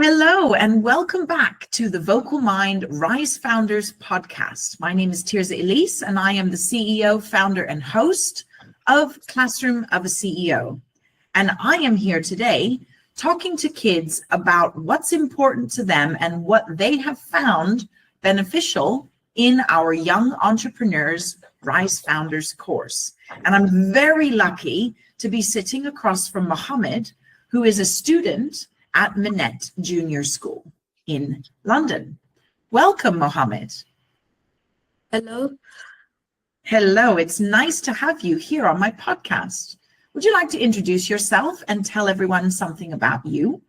Hello, and welcome back to the Vocal Mind Rise Founders podcast. My name is Tirza Elise, and I am the CEO, founder, and host of Classroom of a CEO. And I am here today talking to kids about what's important to them and what they have found beneficial in our Young Entrepreneurs Rise Founders course. And I'm very lucky to be sitting across from Mohammed, who is a student at Minet Junior School in London. Welcome, Mohammed. Hello. Hello, it's nice to have you here on my podcast. Would you like to introduce yourself and tell everyone something about you?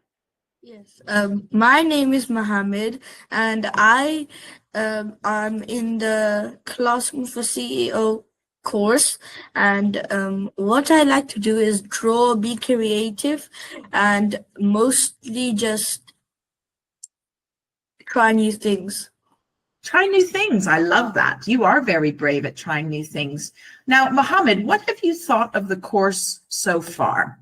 Yes. My name is Mohammed, and I'm in the Classroom for CEO course, and what I like to do is draw, be creative, and mostly just try new things. Try new things. I love that. You are very brave at trying new things. Now, Mohammed, what have you thought of the course so far?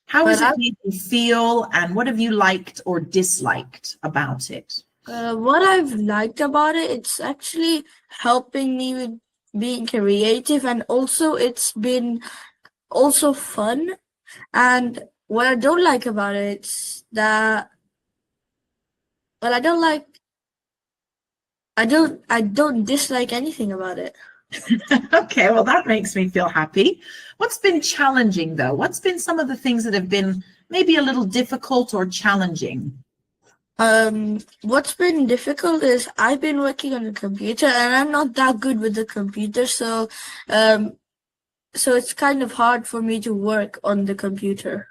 How has it made you feel, and what have you liked or disliked about it? What I've liked about it, it's actually helping me with being creative, and also it's been also fun. And what I don't like about it is that, well, I don't dislike anything about it. Okay, well, that makes me feel happy. What's been challenging, though? What's been some of the things that have been maybe a little difficult or challenging? What's been difficult is I've been working on the computer, and I'm not that good with the computer, so it's kind of hard for me to work on the computer.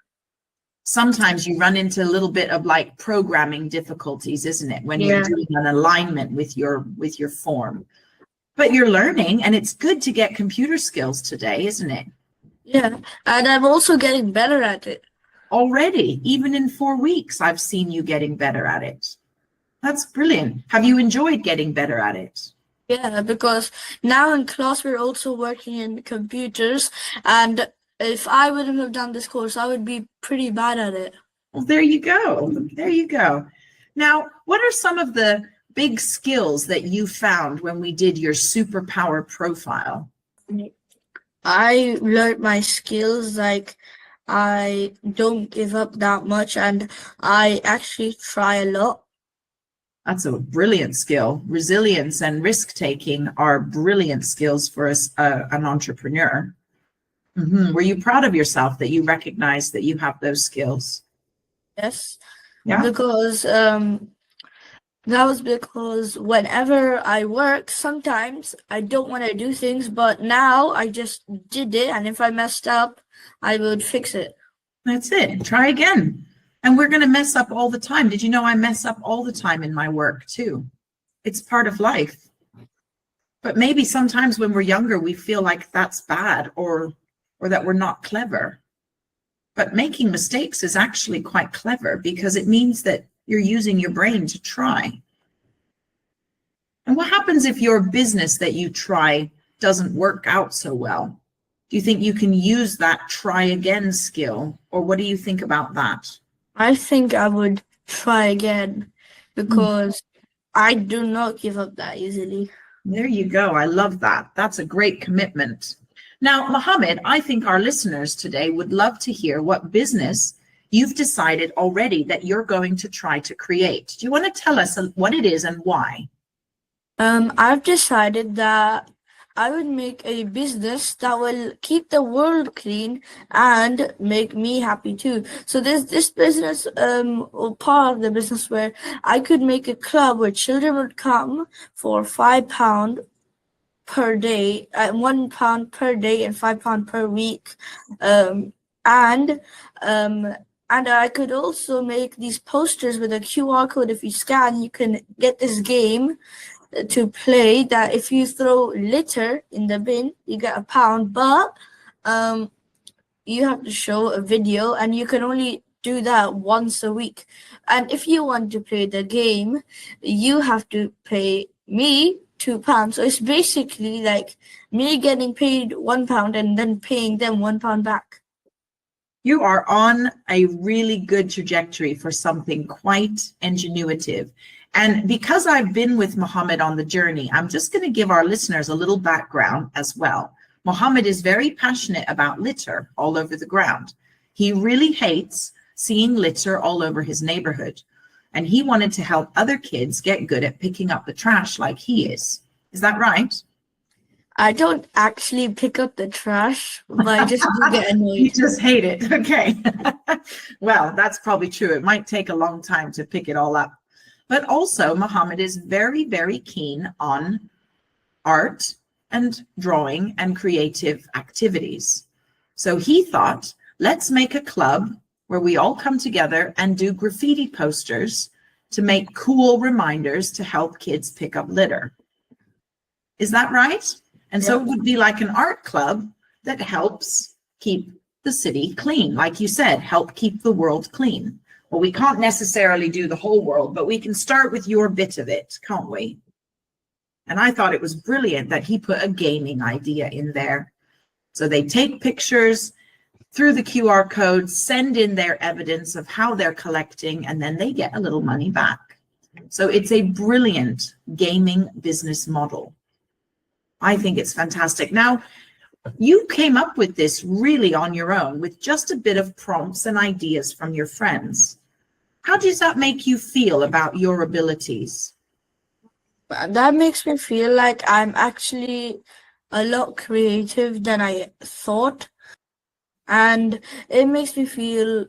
Sometimes you run into a little bit of like programming difficulties, isn't it? When you're doing an alignment with your form. But you're learning, and it's good to get computer skills today, isn't it? Yeah, and I'm also getting better at it. Already, even in 4 weeks, I've seen you getting better at it. That's brilliant. Have you enjoyed getting better at it? Yeah, because now in class we're also working in computers, and if I wouldn't have done this course, I would be pretty bad at it. Well, there you go. There you go. Now, what are some of the big skills that you found when we did your superpower profile? I learned my skills, like I don't give up that much, and I actually try a lot. That's a brilliant skill. Resilience and risk-taking are brilliant skills for an entrepreneur. Were you proud of yourself that you recognized that you have those skills? Yes. Yeah. Because that was because whenever I work, sometimes I don't want to do things, but now I just did it, and if I messed up, I would fix it. That's it. Try again. And we're going to mess up all the time. Did you know I mess up all the time in my work too? It's part of life. But maybe sometimes when we're younger, we feel like that's bad or that we're not clever. But making mistakes is actually quite clever, because it means that you're using your brain to try. And what happens if your business that you try doesn't work out so well? Do you think you can use that try again skill, or what do you think about that? I think I would try again, because I do not give up that easily. There you go. I love that. That's a great commitment. Now, Mohammed, I think our listeners today would love to hear what business you've decided already that you're going to try to create. Do you want to tell us what it is and why? I've decided that I would make a business that will keep the world clean and make me happy too. So there's this business, or part of the business, where I could make a club where children would come for £5 per day, £1 per day, and £5 per week, and I could also make these posters with a QR code. If you scan, you can get this game to play, that if you throw litter in the bin, you get £1, but you have to show a video, and you can only do that once a week. And if you want to play the game, you have to pay me £2. So it's basically like me getting paid £1 and then paying them £1 back. You are on a really good trajectory for something quite ingenuitive. And because I've been with Mohammed on the journey, I'm just going to give our listeners a little background as well. Mohammed is very passionate about litter all over the ground. He really hates seeing litter all over his neighborhood. And he wanted to help other kids get good at picking up the trash like he is. Is that right? I don't actually pick up the trash, but I just do get annoyed. You just hate it. Okay. Well, that's probably true. It might take a long time to pick it all up. But also, Mohammed is very, very keen on art and drawing and creative activities. So he thought, let's make a club where we all come together and do graffiti posters to make cool reminders to help kids pick up litter. Is that right? And so it would be like an art club that helps keep the city clean. Like you said, help keep the world clean. Well, we can't necessarily do the whole world, but we can start with your bit of it, can't we? And I thought it was brilliant that he put a gaming idea in there. So they take pictures through the QR code, send in their evidence of how they're collecting, and then they get a little money back. So it's a brilliant gaming business model. I think it's fantastic. Now, you came up with this really on your own with just a bit of prompts and ideas from your friends. How does that make you feel about your abilities? That makes me feel like I'm actually a lot creative than I thought. And it makes me feel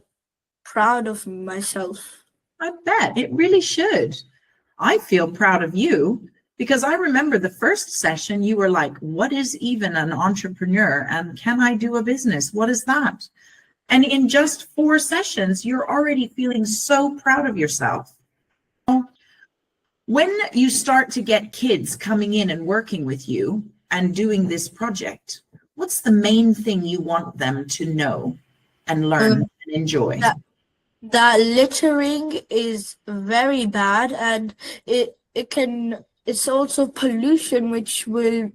proud of myself. I bet it really should. I feel proud of you because I remember the first session you were like, what is even an entrepreneur and can I do a business? What is that? And in just 4 sessions, you're already feeling so proud of yourself. When you start to get kids coming in and working with you and doing this project, what's the main thing you want them to know and learn and enjoy? That littering is very bad, and it's also pollution which will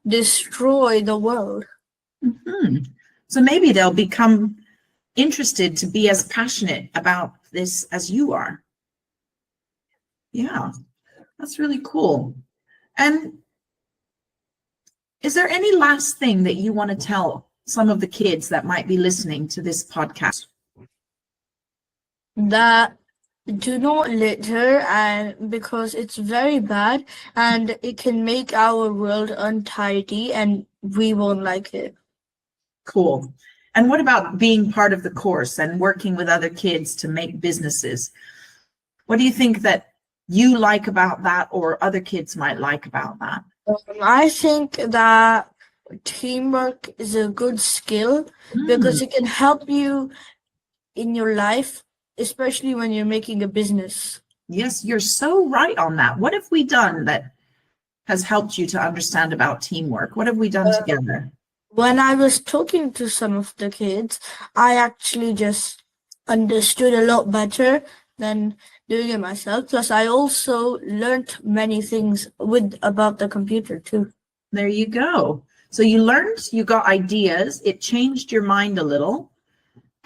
destroy the world. Mm-hmm. So maybe they'll become interested to be as passionate about this as you are. Yeah, that's really cool. And is there any last thing that you want to tell some of the kids that might be listening to this podcast? That do not litter, and because it's very bad and it can make our world untidy and we won't like it. Cool. And what about being part of the course and working with other kids to make businesses? What do you think that you like about that or other kids might like about that? I think that teamwork is a good skill because it can help you in your life, especially when you're making a business. Yes, you're so right on that. What have we done that has helped you to understand about teamwork? What have we done together? When I was talking to some of the kids, I actually just understood a lot better than doing it myself. Plus, I also learned many things about the computer too. There you go. So you learned, you got ideas, it changed your mind a little,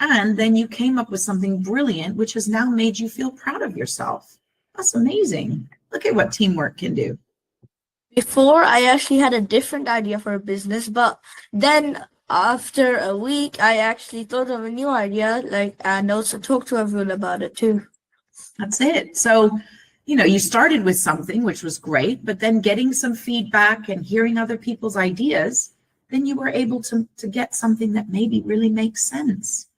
and then you came up with something brilliant, which has now made you feel proud of yourself. That's amazing. Look at what teamwork can do. Before, I actually had a different idea for a business, but then after a week, I actually thought of a new idea, and also talked to everyone about it too. That's it. So, you started with something which was great, but then getting some feedback and hearing other people's ideas, then you were able to get something that maybe really makes sense.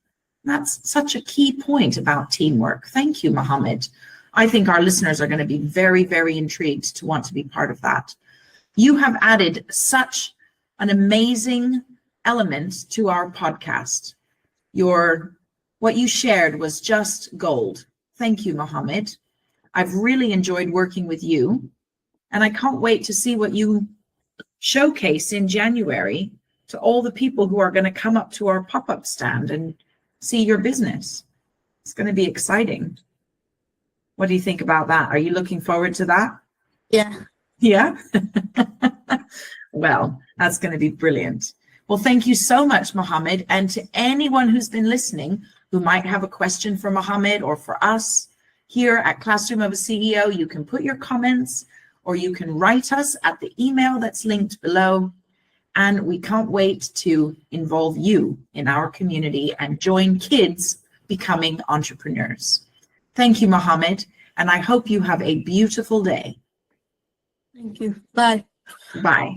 That's such a key point about teamwork. Thank you, Mohammed. I think our listeners are going to be very, very intrigued to want to be part of that. You have added such an amazing element to our podcast. What you shared was just gold. Thank you, Mohammed. I've really enjoyed working with you, and I can't wait to see what you showcase in January to all the people who are going to come up to our pop-up stand and see your business. It's going to be exciting. What do you think about that? Are you looking forward to that? Yeah. Yeah? Well, that's going to be brilliant. Well, Well, thank you so much, Mohammed. And to anyone who's been listening who might have a question for Mohammed or for us here at Classroom of a CEO, you can put your comments or you can write us at the email that's linked below. And we can't wait to involve you in our community and join kids becoming entrepreneurs. Thank you, Mohammed, and I hope you have a beautiful day. Thank you. Bye. Bye.